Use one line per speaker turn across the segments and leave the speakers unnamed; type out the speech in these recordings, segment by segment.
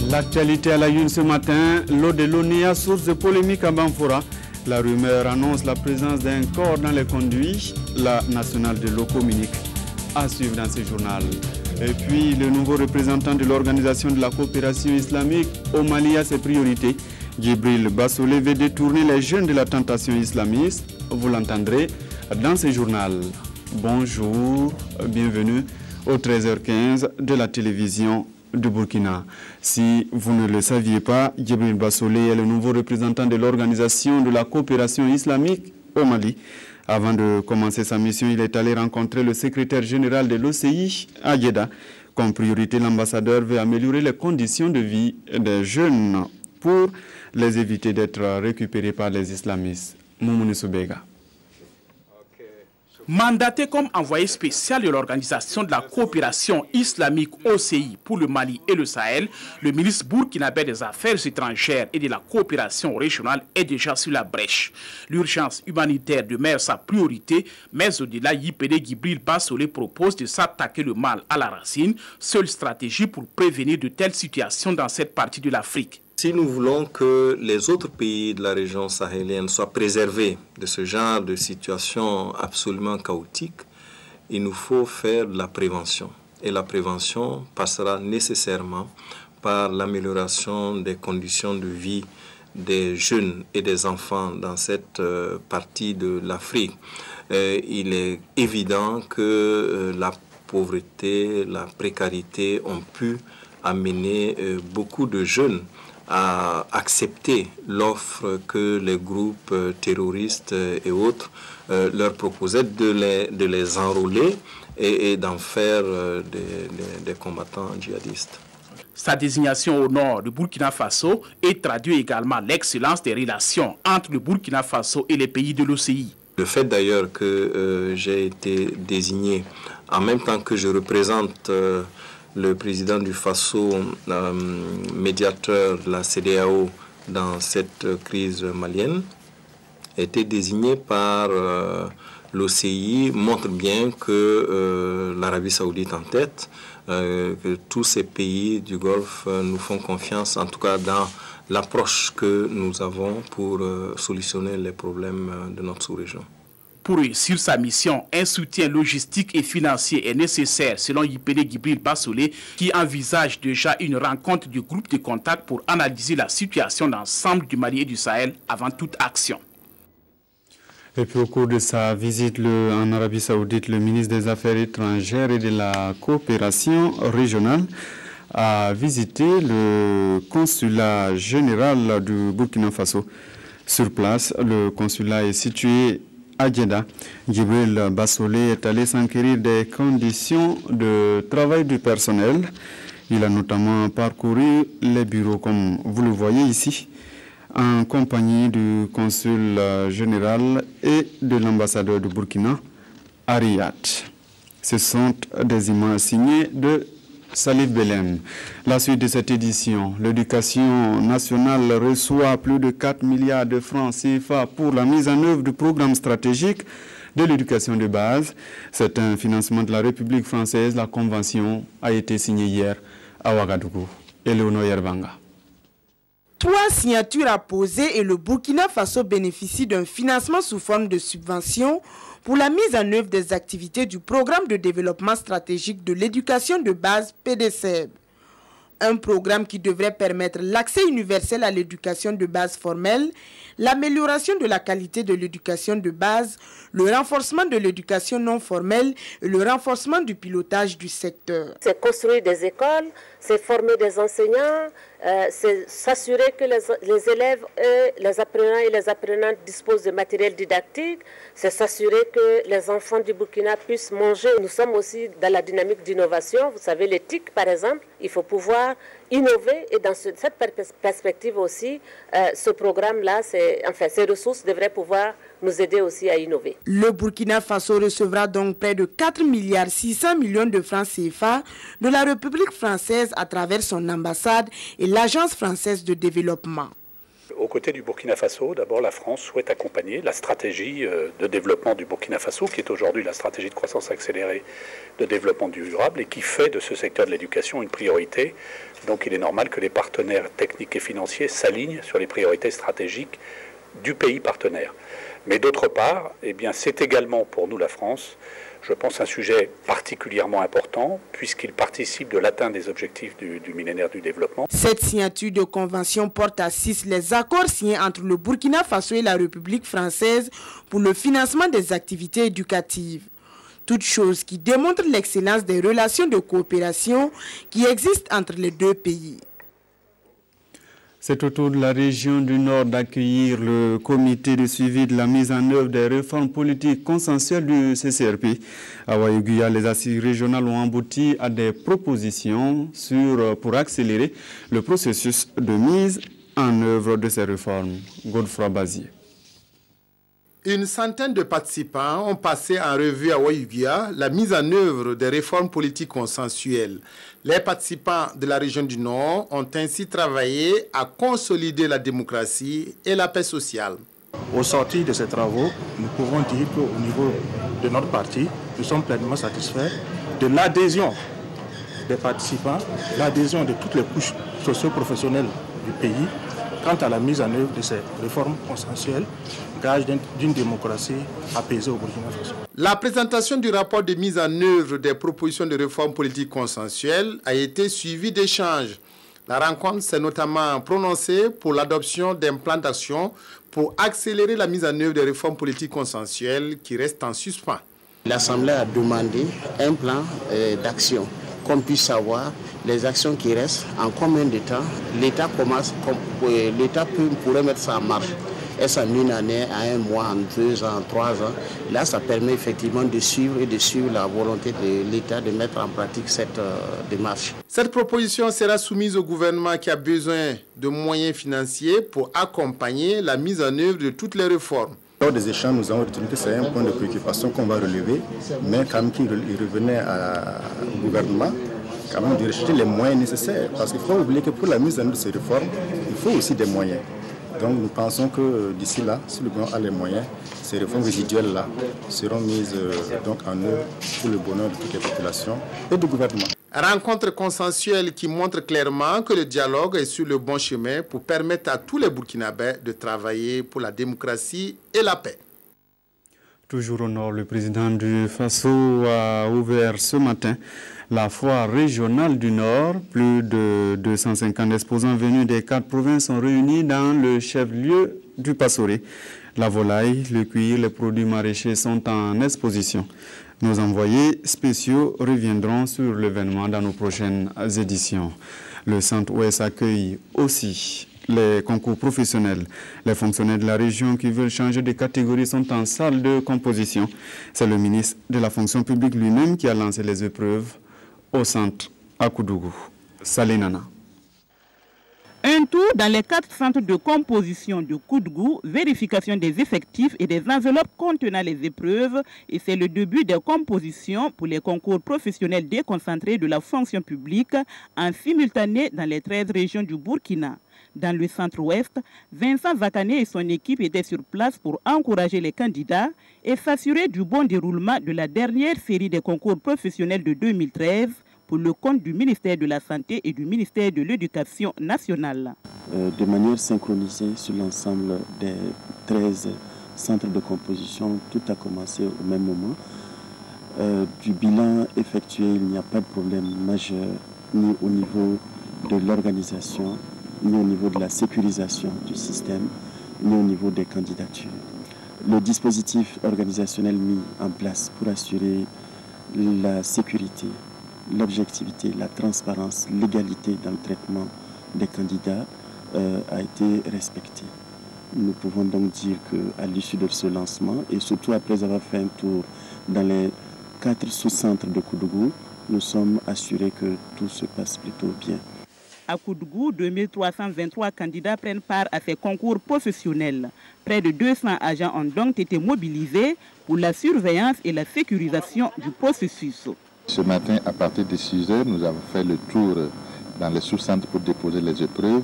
L'actualité à la une ce matin, l'eau de l'ONEA, source de polémique à Banfora. La rumeur annonce la présence d'un corps dans les conduits. La nationale de l'eau communique. À suivre dans ce journal. Et puis, le nouveau représentant de l'Organisation de la coopération islamique au Mali a ses priorités. Djibril Bassolé veut détourner les jeunes de la tentation islamiste. Vous l'entendrez dans ce journal. Bonjour, bienvenue au 13h15 de la télévision de Burkina. Si vous ne le saviez pas, Djibril Bassolé est le nouveau représentant de l'Organisation de la coopération islamique au Mali. Avant de commencer sa mission, il est allé rencontrer le secrétaire général de l'OCI à Jeddah. Comme priorité, l'ambassadeur veut améliorer les conditions de vie des jeunes pour les éviter d'être récupérés par les islamistes. Moumouni Soubega.
Mandaté comme envoyé spécial de l'Organisation de la coopération islamique OCI pour le Mali et le Sahel, le ministre burkinabé des Affaires étrangères et de la coopération régionale est déjà sur la brèche. L'urgence humanitaire demeure sa priorité, mais au-delà, YPD Djibril Bassolé propose de s'attaquer le mal à la racine, seule stratégie pour prévenir de telles situations dans cette partie de l'Afrique.
Si nous voulons que les autres pays de la région sahélienne soient préservés de ce genre de situation absolument chaotique, il nous faut faire de la prévention. Et la prévention passera nécessairement par l'amélioration des conditions de vie des jeunes et des enfants dans cette partie de l'Afrique. Il est évident que la pauvreté, la précarité ont pu amener beaucoup de jeunes à accepter l'offre que les groupes terroristes et autres leur proposaient de les enrôler et d'en faire des combattants djihadistes.
Sa désignation au nord du Burkina Faso est traduit également l'excellence des relations entre le Burkina Faso et les pays de l'OCI.
Le fait d'ailleurs que j'ai été désigné en même temps que je représente le président du Faso, médiateur de la CEDEAO dans cette crise malienne, a été désigné par l'OCI, montre bien que l'Arabie Saoudite en tête, que tous ces pays du Golfe nous font confiance, en tout cas dans l'approche que nous avons pour solutionner les problèmes de notre sous-région.
Pour réussir sa mission, un soutien logistique et financier est nécessaire, selon YPD Djibril Bassolé, qui envisage déjà une rencontre du groupe de contact pour analyser la situation dans l'ensemble du Mali et du Sahel avant toute action.
Et puis au cours de sa visite en Arabie Saoudite, le ministre des Affaires étrangères et de la coopération régionale a visité le consulat général du Burkina Faso. Sur place, le consulat est situé à Jeddah. Djibril Bassolé est allé s'enquérir des conditions de travail du personnel. Il a notamment parcouru les bureaux, comme vous le voyez ici, en compagnie du consul général et de l'ambassadeur du Burkina à Riyad. Ce sont des images signées de Salif Belem. La suite de cette édition, l'éducation nationale reçoit plus de 4 milliards de francs CFA pour la mise en œuvre du programme stratégique de l'éducation de base. C'est un financement de la République française. La convention a été signée hier à Ouagadougou. Eleonore Yerbanga.
3 signatures apposées et le Burkina Faso bénéficie d'un financement sous forme de subvention pour la mise en œuvre des activités du programme de développement stratégique de l'éducation de base PDCEB. Un programme qui devrait permettre l'accès universel à l'éducation de base formelle, l'amélioration de la qualité de l'éducation de base, le renforcement de l'éducation non formelle et le renforcement du pilotage du secteur.
C'est construire des écoles, c'est former des enseignants, c'est s'assurer que les élèves, les apprenants et les apprenantes disposent de matériel didactique, c'est s'assurer que les enfants du Burkina puissent manger. Nous sommes aussi dans la dynamique d'innovation. Vous savez, les TIC, par exemple, il faut pouvoir innover et dans cette perspective aussi, ce programme-là, ces ressources devraient pouvoir nous aider aussi à innover.
Le Burkina Faso recevra donc près de 4,6 milliards de francs CFA de la République française à travers son ambassade et l'Agence française de développement.
Aux côtés du Burkina Faso, d'abord, la France souhaite accompagner la stratégie de développement du Burkina Faso, qui est aujourd'hui la stratégie de croissance accélérée de développement durable et qui fait de ce secteur de l'éducation une priorité. Donc il est normal que les partenaires techniques et financiers s'alignent sur les priorités stratégiques du pays partenaire. Mais d'autre part, eh bien, c'est également pour nous, la France, je pense, un sujet particulièrement important puisqu'il participe de l'atteinte des objectifs du millénaire du développement.
Cette signature de convention porte à 6 les accords signés entre le Burkina Faso et la République française pour le financement des activités éducatives. Toute chose qui démontre l'excellence des relations de coopération qui existent entre les deux pays.
C'est au tour de la région du Nord d'accueillir le comité de suivi de la mise en œuvre des réformes politiques consensuelles du CCRP. À Waïguya, les assises régionales ont abouti à des propositions pour accélérer le processus de mise en œuvre de ces réformes. Godefroy Bazier.
Une centaine de participants ont passé en revue à Waïguya la mise en œuvre des réformes politiques consensuelles. Les participants de la région du Nord ont ainsi travaillé à consolider la démocratie et la paix sociale.
Au sortir de ces travaux, nous pouvons dire qu'au niveau de notre parti, nous sommes pleinement satisfaits de l'adhésion des participants, l'adhésion de toutes les couches socio-professionnelles du pays quant à la mise en œuvre de ces réformes consensuelles, gage d'une démocratie apaisée au Burkina Faso.
La présentation du rapport de mise en œuvre des propositions de réformes politiques consensuelles a été suivie d'échanges. La rencontre s'est notamment prononcée pour l'adoption d'un plan d'action pour accélérer la mise en œuvre des réformes politiques consensuelles qui restent en suspens.
L'Assemblée a demandé un plan d'action, qu'on puisse savoir les actions qui restent, en combien de temps l'État pourrait mettre ça en marche. Est-ce en une année, à un mois, en 2 ans, en 3 ans? Là, ça permet effectivement de suivre la volonté de l'État de mettre en pratique cette démarche.
Cette proposition sera soumise au gouvernement qui a besoin de moyens financiers pour accompagner la mise en œuvre de toutes les réformes.
Lors des échanges, nous avons retenu que c'est un point de préoccupation qu'on va relever, mais quand même qu'il revenait au gouvernement, quand même de rechercher les moyens nécessaires. Parce qu'il faut oublier que pour la mise en œuvre de ces réformes, il faut aussi des moyens. Donc nous pensons que d'ici là, si le gouvernement a les moyens, ces réformes résiduelles-là seront mises donc en œuvre pour le bonheur de toutes les populations et du gouvernement.
Rencontre consensuelle qui montre clairement que le dialogue est sur le bon chemin pour permettre à tous les Burkinabés de travailler pour la démocratie et la paix.
Toujours au nord, le président du Faso a ouvert ce matin la foire régionale du Nord. Plus de 250 exposants venus des 4 provinces sont réunis dans le chef-lieu du Passoré. La volaille, le cuir, les produits maraîchers sont en exposition. Nos envoyés spéciaux reviendront sur l'événement dans nos prochaines éditions. Le Centre Ouest accueille aussi les concours professionnels. Les fonctionnaires de la région qui veulent changer de catégorie sont en salle de composition. C'est le ministre de la fonction publique lui-même qui a lancé les épreuves au centre à Koudougou. Salinana.
Un tour dans les 4 centres de composition de Koudougou, vérification des effectifs et des enveloppes contenant les épreuves, et c'est le début des compositions pour les concours professionnels déconcentrés de la fonction publique en simultané dans les 13 régions du Burkina. Dans le centre-ouest, Vincent Vakané et son équipe étaient sur place pour encourager les candidats et s'assurer du bon déroulement de la dernière série des concours professionnels de 2013 pour le compte du ministère de la Santé et du ministère de l'Éducation nationale.
De manière synchronisée sur l'ensemble des 13 centres de composition, tout a commencé au même moment. Du bilan effectué, il n'y a pas de problème majeur, ni au niveau de l'organisation, ni au niveau de la sécurisation du système, ni au niveau des candidatures. Le dispositif organisationnel mis en place pour assurer la sécurité, l'objectivité, la transparence, l'égalité dans le traitement des candidats a été respecté. Nous pouvons donc dire qu'à l'issue de ce lancement, et surtout après avoir fait un tour dans les 4 sous-centres de Koudougou, nous sommes assurés que tout se passe plutôt bien.
À Koudougou, 2323 candidats prennent part à ces concours professionnels. Près de 200 agents ont donc été mobilisés pour la surveillance et la sécurisation du processus.
Ce matin, à partir de 6 heures, nous avons fait le tour dans les sous-centres pour déposer les épreuves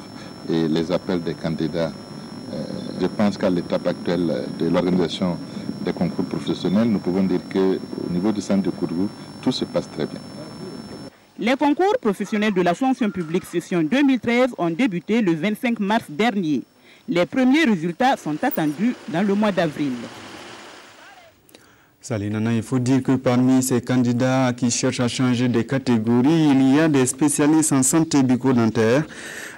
et les appels des candidats Je pense qu'à l'étape actuelle de l'organisation des concours professionnels, nous pouvons dire qu'au niveau du centre de Kourgou, tout se passe très bien.
Les concours professionnels de la fonction publique session 2013 ont débuté le 25 mars dernier. Les premiers résultats sont attendus dans le mois d'avril.
Salinana, il faut dire que parmi ces candidats qui cherchent à changer de catégorie, il y a des spécialistes en santé bucco-dentaire.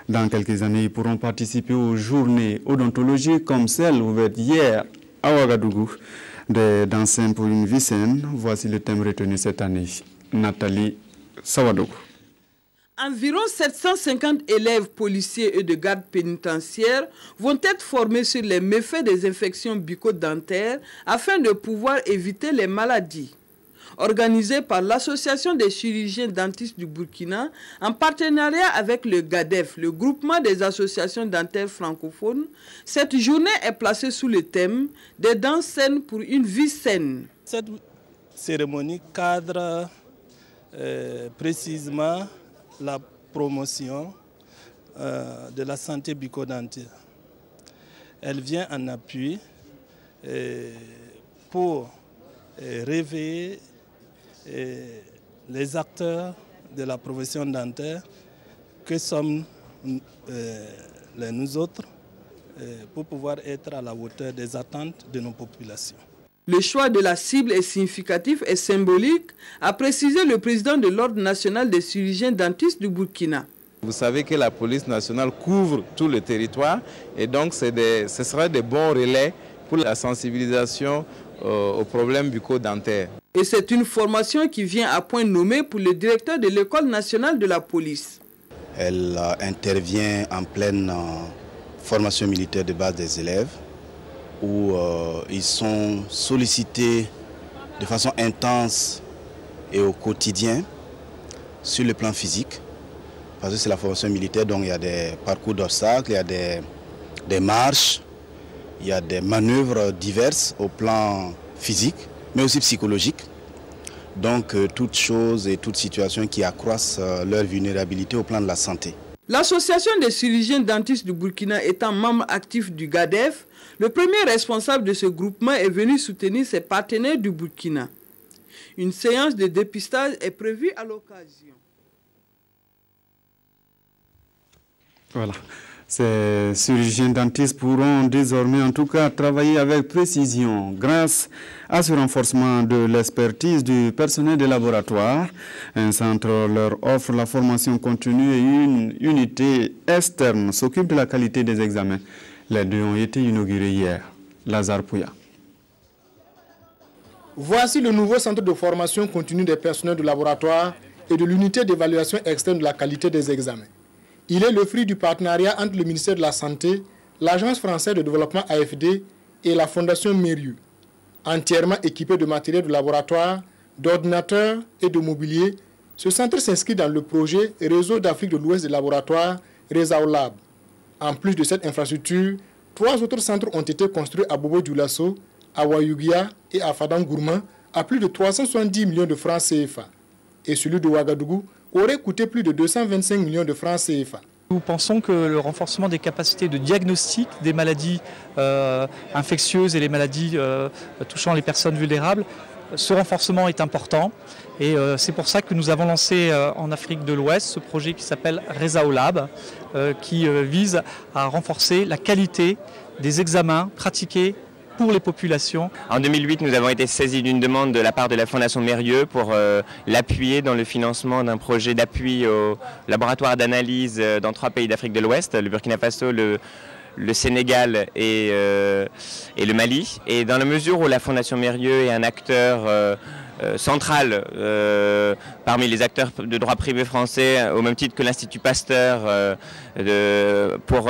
Dans quelques années, ils pourront participer aux journées odontologiques comme celle ouverte hier à Ouagadougou. D'enseignes pour une vie saine, voici le thème retenu cette année. Nathalie Sawadougou.
Environ 750 élèves policiers et de gardes pénitentiaires vont être formés sur les méfaits des infections bucco-dentaires afin de pouvoir éviter les maladies. Organisée par l'Association des chirurgiens dentistes du Burkina, en partenariat avec le GADEF, le groupement des associations dentaires francophones, cette journée est placée sous le thème « Des dents saines pour une vie saine ».
Cette cérémonie cadre précisément la promotion de la santé bucco-dentaire. Elle vient en appui pour réveiller les acteurs de la profession dentaire que sommes nous autres pour pouvoir être à la hauteur des attentes de nos populations.
Le choix de la cible est significatif et symbolique, a précisé le président de l'Ordre national des chirurgiens dentistes du Burkina.
Vous savez que la police nationale couvre tout le territoire et donc ce sera des bons relais pour la sensibilisation aux problèmes bucco-dentaires.
Et c'est une formation qui vient à point nommé pour le directeur de l'École nationale de la police.
Elle intervient en pleine formation militaire de base des élèves, où ils sont sollicités de façon intense et au quotidien sur le plan physique, parce que c'est la formation militaire, donc il y a des parcours d'obstacles, il y a des marches, il y a des manœuvres diverses au plan physique, mais aussi psychologique. Donc toutes choses et toutes situations qui accroissent leur vulnérabilité au plan de la santé.
L'association des chirurgiens dentistes du Burkina étant membre actif du GADEF, le premier responsable de ce groupement est venu soutenir ses partenaires du Burkina. Une séance de dépistage est prévue à l'occasion.
Voilà. Ces chirurgiens dentistes pourront désormais en tout cas travailler avec précision grâce à ce renforcement de l'expertise du personnel des laboratoires. Un centre leur offre la formation continue et une unité externe s'occupe de la qualité des examens. Les deux ont été inaugurés hier. Lazare Pouya.
Voici le nouveau centre de formation continue des personnels de laboratoire et de l'unité d'évaluation externe de la qualité des examens. Il est le fruit du partenariat entre le ministère de la Santé, l'Agence française de développement AFD et la Fondation Mérieux. Entièrement équipé de matériel de laboratoire, d'ordinateurs et de mobilier, ce centre s'inscrit dans le projet Réseau d'Afrique de l'Ouest des laboratoires, Rezaolab. En plus de cette infrastructure, 3 autres centres ont été construits à Bobo-Dioulasso, à Wayugia et à Fadam-Gourma à plus de 370 millions de francs CFA. Et celui de Ouagadougou aurait coûté plus de 225 millions de francs CFA.
Nous pensons que le renforcement des capacités de diagnostic des maladies infectieuses et les maladies touchant les personnes vulnérables, ce renforcement est important. Et c'est pour ça que nous avons lancé en Afrique de l'Ouest ce projet qui s'appelle Rezaolab, qui vise à renforcer la qualité des examens pratiqués pour les populations.
En 2008, nous avons été saisis d'une demande de la part de la Fondation Mérieux pour l'appuyer dans le financement d'un projet d'appui au laboratoire d'analyse dans 3 pays d'Afrique de l'Ouest, le Burkina Faso, le Sénégal et le Mali. Et dans la mesure où la Fondation Mérieux est un acteur central parmi les acteurs de droit privé français, au même titre que l'Institut Pasteur, pour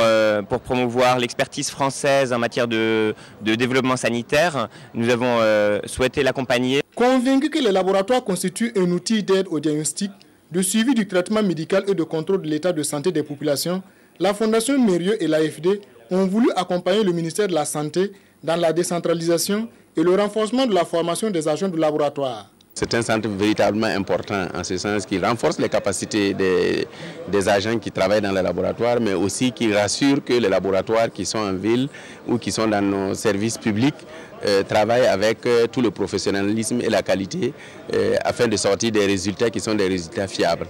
promouvoir l'expertise française en matière de développement sanitaire, nous avons souhaité l'accompagner.
Convaincu que les laboratoires constituent un outil d'aide au diagnostic, de suivi du traitement médical et de contrôle de l'état de santé des populations, la Fondation Mérieux et l'AFD ont voulu accompagner le ministère de la Santé dans la décentralisation et le renforcement de la formation des agents de laboratoire.
C'est un centre véritablement important en ce sens qu'il renforce les capacités des agents qui travaillent dans les laboratoires, mais aussi qu'il rassure que les laboratoires qui sont en ville ou qui sont dans nos services publics travaillent avec tout le professionnalisme et la qualité afin de sortir des résultats qui sont des résultats fiables.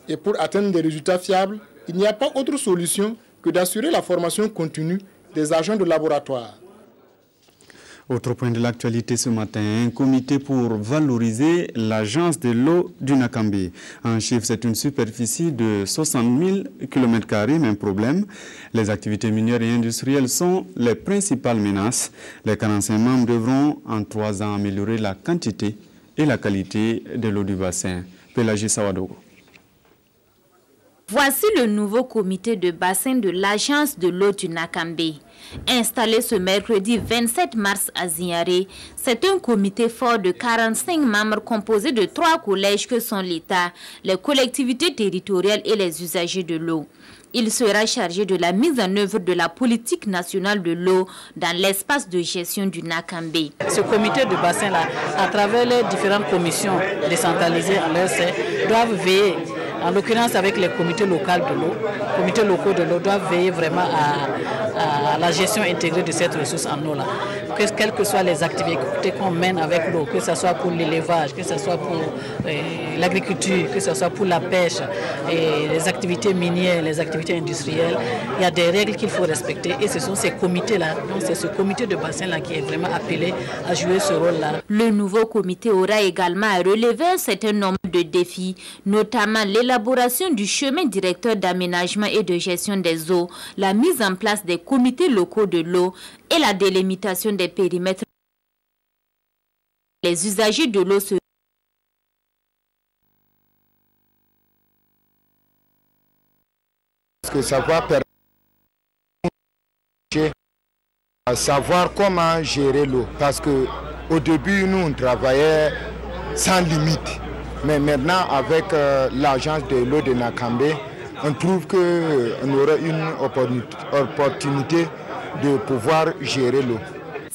Et pour atteindre des résultats fiables, il n'y a pas autre solution que d'assurer la formation continue des agents de laboratoire.
Autre point de l'actualité ce matin, un comité pour valoriser l'agence de l'eau du Nakambe. En chiffre, c'est une superficie de 60 000 km², même problème. Les activités minières et industrielles sont les principales menaces. Les 45 membres devront en 3 ans améliorer la quantité et la qualité de l'eau du bassin. Pélagie Sawadogo.
Voici le nouveau comité de bassin de l'agence de l'eau du Nakambe. Installé ce mercredi 27 mars à Zignaré, c'est un comité fort de 45 membres composé de 3 collèges que sont l'État, les collectivités territoriales et les usagers de l'eau. Il sera chargé de la mise en œuvre de la politique nationale de l'eau dans l'espace de gestion du Nakambe.
Ce comité de bassin-là, à travers les différentes commissions décentralisées en leur sein, doivent veiller, en l'occurrence avec les comités locaux de l'eau, comités locaux de l'eau doivent veiller vraiment à la gestion intégrée de cette ressource en eau-là. Quelles que soient les activités qu'on mène avec l'eau, que ce soit pour l'élevage, que ce soit pour l'agriculture, que ce soit pour la pêche, et les activités minières, les activités industrielles, il y a des règles qu'il faut respecter et ce sont ces comités-là, donc c'est ce comité de bassin-là qui est vraiment appelé à jouer ce rôle-là.
Le nouveau comité aura également à relever un certain nombre de défis, notamment l'élaboration du chemin directeur d'aménagement et de gestion des eaux, la mise en place des comités locaux de l'eau et la délimitation des périmètres. Les usagers de l'eau se
que ça va permettre de savoir comment gérer l'eau. Parce qu'au début, nous, on travaillait sans limite. Mais maintenant, avec l'agence de l'eau de Nakambe, on trouve qu'on aurait une opportunité de pouvoir gérer l'eau.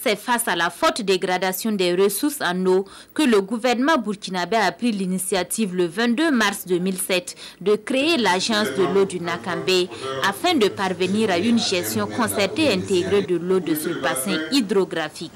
C'est face à la forte dégradation des ressources en eau que le gouvernement burkinabé a pris l'initiative le 22 mars 2007 de créer l'agence de l'eau du Nakambe afin de parvenir à une gestion concertée et intégrée de l'eau de ce bassin hydrographique.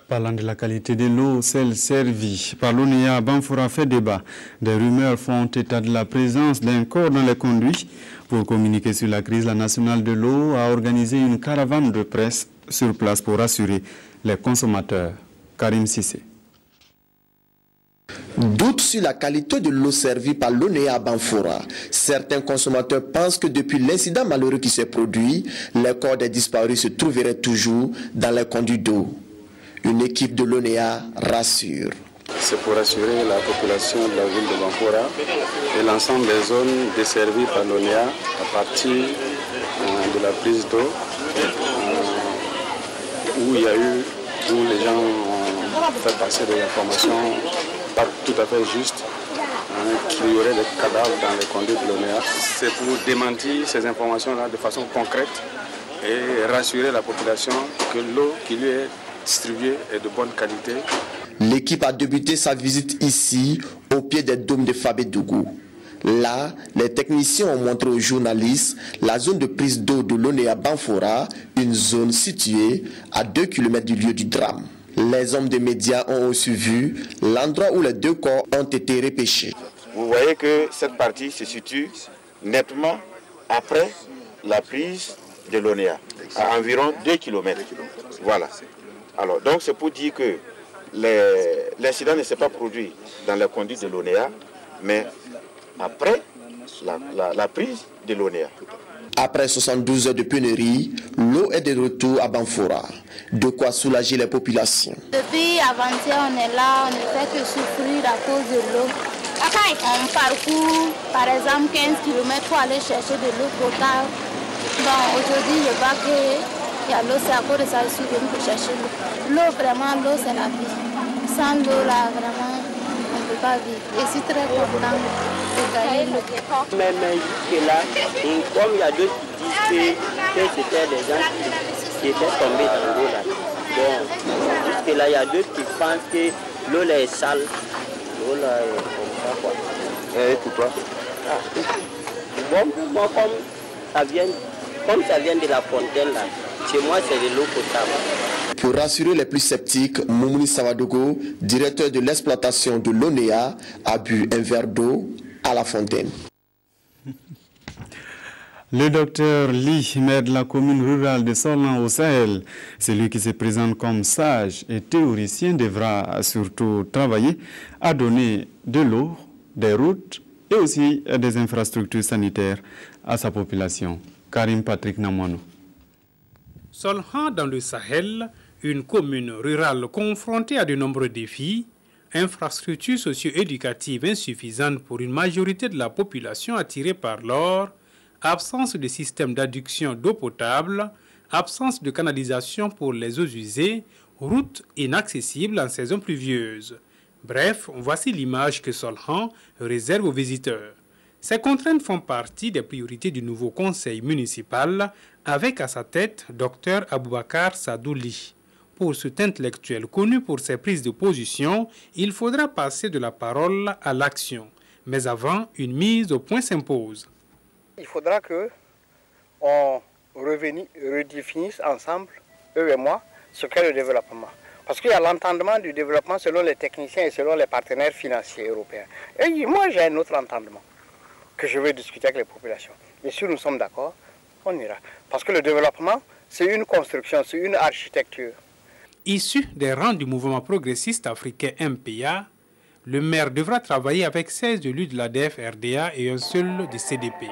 Parlant de la qualité de l'eau, celle servie par l'ONEA Banfoura fait débat. Des rumeurs font état de la présence d'un corps dans les conduits. Pour communiquer sur la crise, la nationale de l'eau a organisé une caravane de presse sur place pour rassurer les consommateurs. Karim Sissé.
Doute sur la qualité de l'eau servie par l'ONEA Banfoura. Certains consommateurs pensent que depuis l'incident malheureux qui s'est produit, les corps des disparus se trouveraient toujours dans les conduits d'eau. Une équipe de l'ONEA rassure.
C'est pour rassurer la population de la ville de Banfoura et l'ensemble des zones desservies par l'ONEA à partir de la prise d'eau où les gens ont fait passer des informations pas tout à fait justes, qu'il y aurait des cadavres dans les conduits de l'ONEA. C'est pour démentir ces informations-là de façon concrète et rassurer la population que l'eau qui lui est distribuée est de bonne qualité.
L'équipe a débuté sa visite ici, au pied des dômes de Fabédougou. Là, les techniciens ont montré aux journalistes la zone de prise d'eau de l'ONEA Banfoura, une zone située à 2 km du lieu du drame. Les hommes des médias ont aussi vu l'endroit où les 2 corps ont été repêchés.
Vous voyez que cette partie se situe nettement après la prise de l'ONEA, à environ 2 km. Voilà. Alors, donc c'est pour dire que l'incident ne s'est pas produit dans les conduits de l'ONEA, mais après la prise de l'ONEA.
Après 72 heures de pénurie, l'eau est de retour à Banfoura. De quoi soulager les populations.
Depuis avant-hier, on est là, on ne fait que souffrir à cause de l'eau. On parcourt par exemple 15 km pour aller chercher de l'eau potable. Bon, aujourd'hui, je vois qu'il y a l'eau, c'est à cause de ça que je suis venue pour chercher l'eau. L'eau, vraiment, l'eau, c'est la vie. Sans l'eau, là, vraiment, on ne peut pas vivre. Et je suis très content de gagner l'eau.
Mais jusque là, comme il y a d'autres qui disent que c'était des gens qui étaient tombés dans l'eau là. Bon, jusque là, il y a d'autres qui pensent que l'eau là est sale, l'eau là est comme ça quoi.
Et pour toi?
Bon, pour moi, comme ça vient de la fontaine là, chez moi c'est de l'eau potable.
Pour rassurer les plus sceptiques, Moumouni Savadogo, directeur de l'exploitation de l'ONEA, a bu un verre d'eau à la fontaine.
Le docteur Ly, maire de la commune rurale de Sorlan au Sahel, celui qui se présente comme sage et théoricien, devra surtout travailler à donner de l'eau, des routes et aussi des infrastructures sanitaires à sa population. Karim Patrick Namouano.
Solhan dans le Sahel, une commune rurale confrontée à de nombreux défis, infrastructures socio-éducatives insuffisantes pour une majorité de la population attirée par l'or, absence de système d'adduction d'eau potable, absence de canalisation pour les eaux usées, routes inaccessibles en saison pluvieuse. Bref, voici l'image que Solhan réserve aux visiteurs. Ces contraintes font partie des priorités du nouveau conseil municipal, avec à sa tête Dr Aboubakar Sadouli. Pour cet intellectuel connu pour ses prises de position, il faudra passer de la parole à l'action. Mais avant, une mise au point s'impose.
Il faudra qu'on redéfinisse ensemble, eux et moi, ce qu'est le développement. Parce qu'il y a l'entendement du développement selon les techniciens et selon les partenaires financiers européens. Et moi, j'ai un autre entendement que je vais discuter avec les populations. Mais si nous sommes d'accord, on ira. Parce que le développement, c'est une construction, c'est une architecture.
Issu des rangs du mouvement progressiste africain MPA, le maire devra travailler avec 16 élus de l'ADF-RDA et un seul du CDP.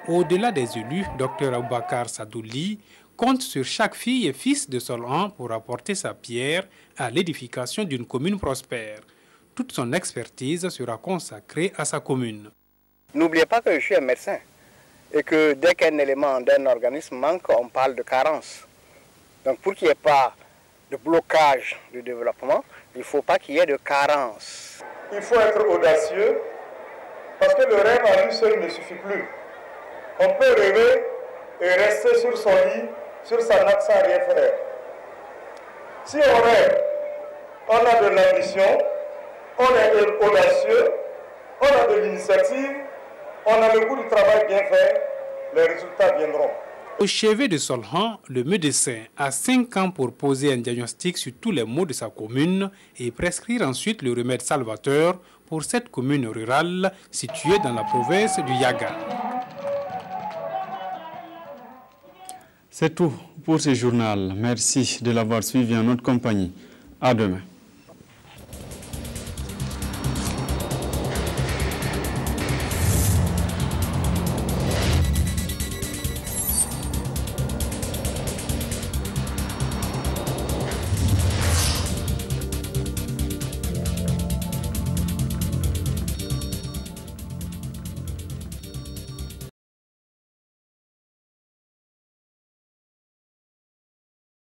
Au-delà des élus, Dr Aboubakar Sadouli compte sur chaque fille et fils de Solhan pour apporter sa pierre à l'édification d'une commune prospère. Toute son expertise sera consacrée à sa commune.
N'oubliez pas que je suis un médecin et que dès qu'un élément d'un organisme manque, on parle de carence. Donc pour qu'il n'y ait pas de blocage du développement, il ne faut pas qu'il y ait de carence.
Il faut être audacieux parce que le rêve à lui seul ne suffit plus. On peut rêver et rester sur son lit, sur sa natte sans rien faire. Si on rêve, on a de l'ambition, on est audacieux, on a de l'initiative, on a le goût du travail bien fait, les résultats viendront.
Au chevet de Solhan, le médecin a 5 ans pour poser un diagnostic sur tous les maux de sa commune et prescrire ensuite le remède salvateur pour cette commune rurale située dans la province du Yaga.
C'est tout pour ce journal. Merci de l'avoir suivi en notre compagnie. À demain.